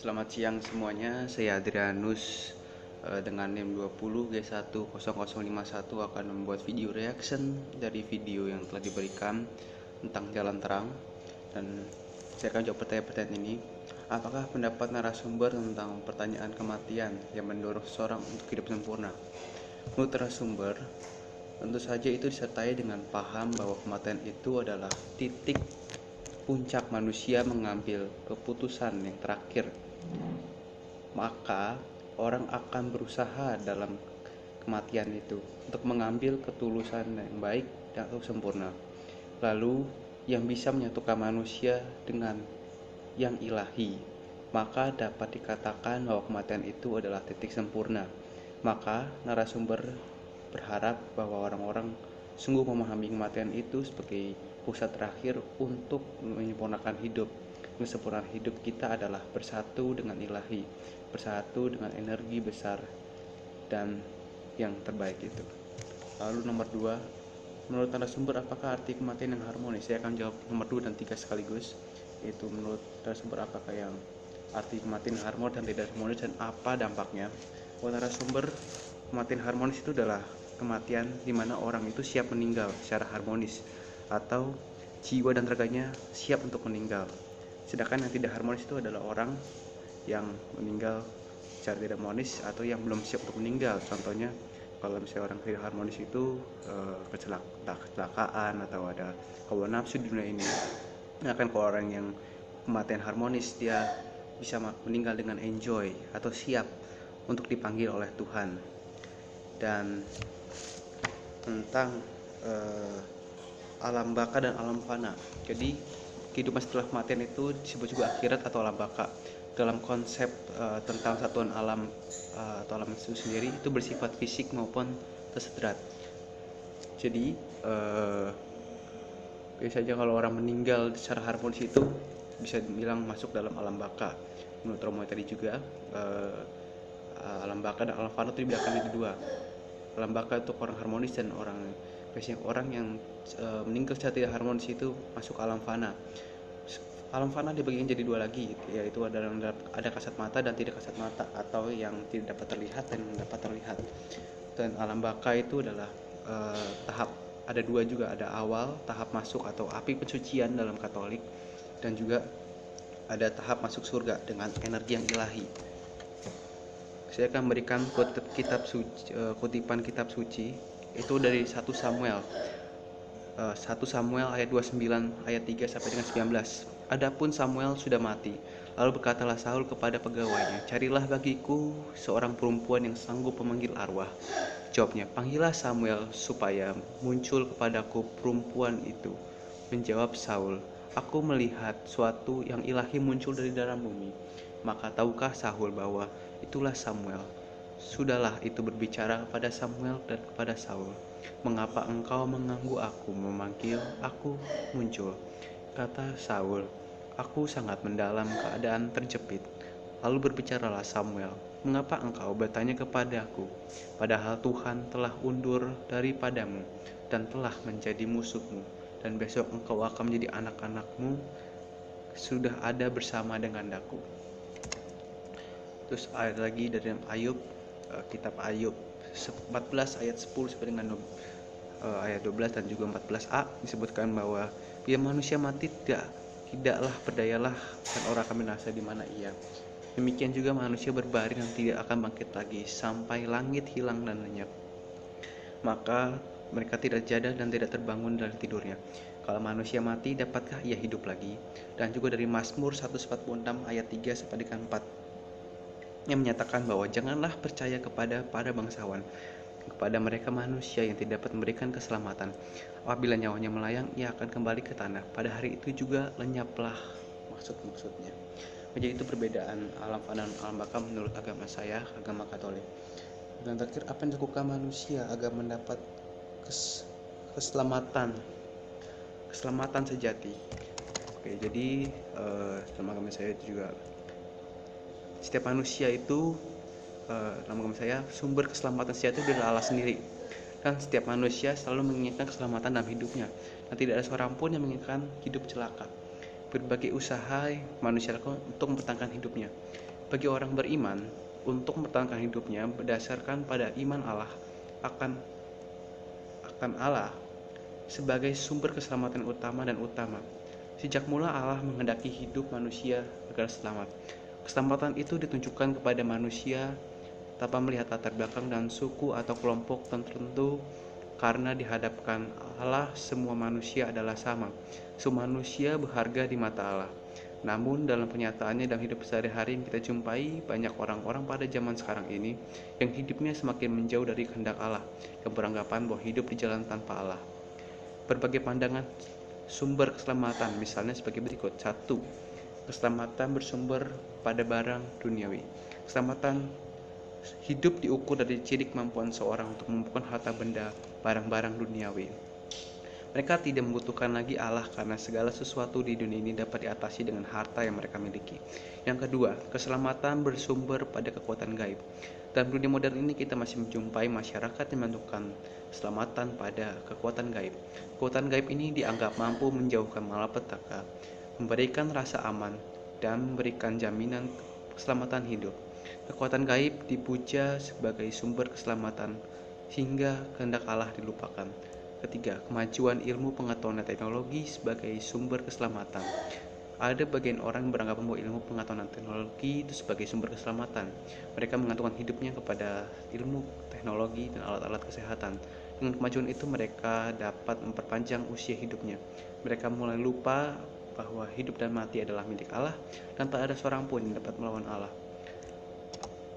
Selamat siang semuanya, saya Adrianus dengan NIM 20G10051 akan membuat video reaction dari video yang telah diberikan tentang jalan terang. Dan saya akan jawab pertanyaan-pertanyaan ini. Apakah pendapat narasumber tentang pertanyaan kematian yang mendorong seseorang untuk hidup sempurna? Menurut narasumber, tentu saja itu disertai dengan paham bahwa kematian itu adalah titik puncak manusia mengambil keputusan yang terakhir. Maka orang akan berusaha dalam kematian itu untuk mengambil ketulusan yang baik dan sempurna. Lalu yang bisa menyatukan manusia dengan yang ilahi, maka dapat dikatakan bahwa kematian itu adalah titik sempurna. Maka narasumber berharap bahwa orang-orang sungguh memahami kematian itu sebagai pusat terakhir untuk menyempurnakan hidup. Kesempurnaan hidup kita adalah bersatu dengan ilahi, bersatu dengan energi besar dan yang terbaik itu. Lalu nomor 2, menurut narasumber apakah arti kematian yang harmonis? Saya akan jawab nomor 2 dan 3 sekaligus. Itu menurut narasumber apakah yang arti kematian harmonis dan tidak harmonis dan apa dampaknya. Menurut narasumber, kematian harmonis itu adalah kematian di mana orang itu siap meninggal secara harmonis atau jiwa dan raganya siap untuk meninggal. Sedangkan yang tidak harmonis itu adalah orang yang meninggal secara tidak harmonis atau yang belum siap untuk meninggal. Contohnya kalau misalnya orang tidak harmonis itu kecelakaan atau ada hawa nafsu di dunia ini. Nah kan kalau orang yang kematian harmonis dia bisa meninggal dengan enjoy atau siap untuk dipanggil oleh Tuhan. Dan tentang alam baka dan alam fana. Jadi kehidupan setelah kematian itu disebut juga akhirat atau alam baka. Dalam konsep tentang satuan alam atau alam itu sendiri itu bersifat fisik maupun tersedrat. Jadi biasanya kalau orang meninggal secara harmonis itu bisa dibilang masuk dalam alam baka. Menurut Romo tadi juga alam baka dan alam fana itu dibedakan menjadi dua. Alam baka itu orang harmonis dan biasanya orang yang meninggal secara tidak harmonis itu masuk alam fana. Alam fana dibagi jadi dua lagi, yaitu ada kasat mata dan tidak kasat mata, atau yang tidak dapat terlihat dan dapat terlihat. Dan alam baka itu adalah tahap, ada dua juga, ada awal tahap masuk atau api pensucian dalam Katolik, dan juga ada tahap masuk surga dengan energi yang ilahi. Saya akan memberikan kutipan kitab suci itu dari 1 Samuel 1 Samuel ayat 29 ayat 3 sampai dengan 19. Adapun Samuel sudah mati, lalu berkatalah Saul kepada pegawainya, carilah bagiku seorang perempuan yang sanggup memanggil arwah. Jawabnya, panggillah Samuel supaya muncul kepadaku perempuan itu. Menjawab Saul, aku melihat suatu yang ilahi muncul dari dalam bumi. Maka tahukah Saul bahwa itulah Samuel. Sudahlah itu berbicara kepada Samuel dan kepada Saul, mengapa engkau mengganggu aku memanggil aku muncul? Kata Saul, aku sangat mendalam keadaan terjepit. Lalu berbicaralah Samuel, mengapa engkau bertanya kepadaku, padahal Tuhan telah undur daripadamu dan telah menjadi musuhmu, dan besok engkau akan menjadi anak-anakmu sudah ada bersama dengan daku. Terus ayat lagi dari Ayub, kitab Ayub 14 ayat 10 sampai dengan ayat 12 dan juga 14a disebutkan bahwa bila manusia mati tidaklah berdayalah dan orang akan binasa di mana ia. Demikian juga manusia berbaring dan tidak akan bangkit lagi sampai langit hilang dan lenyap. Maka mereka tidak jadar dan tidak terbangun dari tidurnya. Kalau manusia mati, dapatkah ia hidup lagi? Dan juga dari Mazmur 146 ayat 3 sampai dengan 4 yang menyatakan bahwa janganlah percaya kepada para bangsawan, kepada mereka manusia yang tidak dapat memberikan keselamatan. Apabila nyawanya melayang, ia akan kembali ke tanah. Pada hari itu juga lenyaplah maksudnya. Jadi itu perbedaan alam fana dan alam baka menurut agama saya, agama Katolik. Dan terakhir, apa yang dilakukan manusia agar mendapat keselamatan sejati? Oke, jadi dalam agama saya itu juga setiap manusia itu dalam agama saya sumber keselamatan sejati itu adalah Allah sendiri. Dan setiap manusia selalu menginginkan keselamatan dalam hidupnya, dan tidak ada seorang pun yang menginginkan hidup celaka. Berbagai usaha manusia lakukan untuk mempertahankan hidupnya. Bagi orang beriman, untuk mempertahankan hidupnya berdasarkan pada iman akan akan Allah sebagai sumber keselamatan utama dan utama. Sejak mula Allah menghendaki hidup manusia agar selamat. Keselamatan itu ditunjukkan kepada manusia tanpa melihat latar belakang dan suku atau kelompok tertentu, karena dihadapkan Allah semua manusia adalah sama. Semua manusia berharga di mata Allah. Namun dalam kenyataannya dalam hidup sehari-hari yang kita jumpai, banyak orang-orang pada zaman sekarang ini yang hidupnya semakin menjauh dari kehendak Allah, yang beranggapan bahwa hidup di jalan tanpa Allah. Berbagai pandangan sumber keselamatan misalnya sebagai berikut. 1. Keselamatan bersumber pada barang duniawi. Keselamatan hidup diukur dari ciri kemampuan seorang untuk mengumpulkan harta benda, barang-barang duniawi. Mereka tidak membutuhkan lagi Allah karena segala sesuatu di dunia ini dapat diatasi dengan harta yang mereka miliki. Yang kedua, keselamatan bersumber pada kekuatan gaib. Dalam dunia modern ini kita masih menjumpai masyarakat yang menentukan keselamatan pada kekuatan gaib. Kekuatan gaib ini dianggap mampu menjauhkan malapetaka, memberikan rasa aman, dan memberikan jaminan keselamatan hidup. Kekuatan gaib dipuja sebagai sumber keselamatan hingga kehendak Allah dilupakan. Ketiga, kemajuan ilmu pengetahuan dan teknologi sebagai sumber keselamatan. Ada bagian orang yang beranggapan bahwa ilmu pengetahuan dan teknologi itu sebagai sumber keselamatan. Mereka mengantungkan hidupnya kepada ilmu teknologi dan alat-alat kesehatan. Dengan kemajuan itu mereka dapat memperpanjang usia hidupnya. Mereka mulai lupa bahwa hidup dan mati adalah milik Allah dan tak ada seorang pun yang dapat melawan Allah.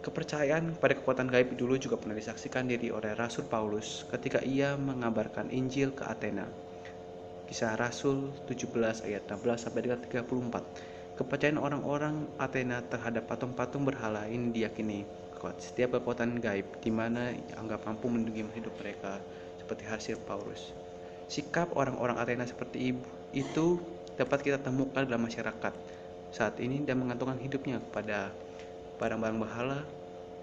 Kepercayaan pada kekuatan gaib dulu juga pernah disaksikan diri oleh Rasul Paulus ketika ia mengabarkan Injil ke Athena. Kisah Rasul 17 ayat 16 sampai dengan 34. Kepercayaan orang-orang Athena terhadap patung-patung berhala ini diyakini kuat. Setiap kekuatan gaib di mana anggap mampu melindungi hidup mereka, seperti hasil Paulus. Sikap orang-orang Athena seperti itu dapat kita temukan dalam masyarakat saat ini dan menggantungkan hidupnya kepada barang-barang berhala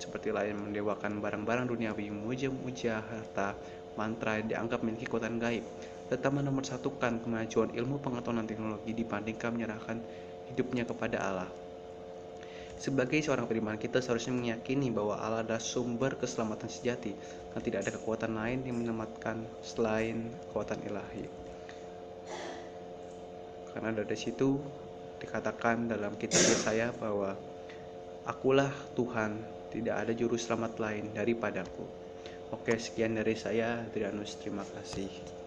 seperti lain mendewakan barang-barang duniawi, memuja-muja harta, mantra yang dianggap memiliki kekuatan gaib, tetap menomorsatukan kemajuan ilmu pengetahuan dan teknologi dibandingkan menyerahkan hidupnya kepada Allah. Sebagai seorang beriman, kita seharusnya meyakini bahwa Allah adalah sumber keselamatan sejati dan tidak ada kekuatan lain yang menyelamatkan selain kekuatan ilahi. Karena dari situ dikatakan dalam kitab Yesaya bahwa Akulah Tuhan, tidak ada juru selamat lain daripadaku. Oke, sekian dari saya, Adrianus. Terima kasih.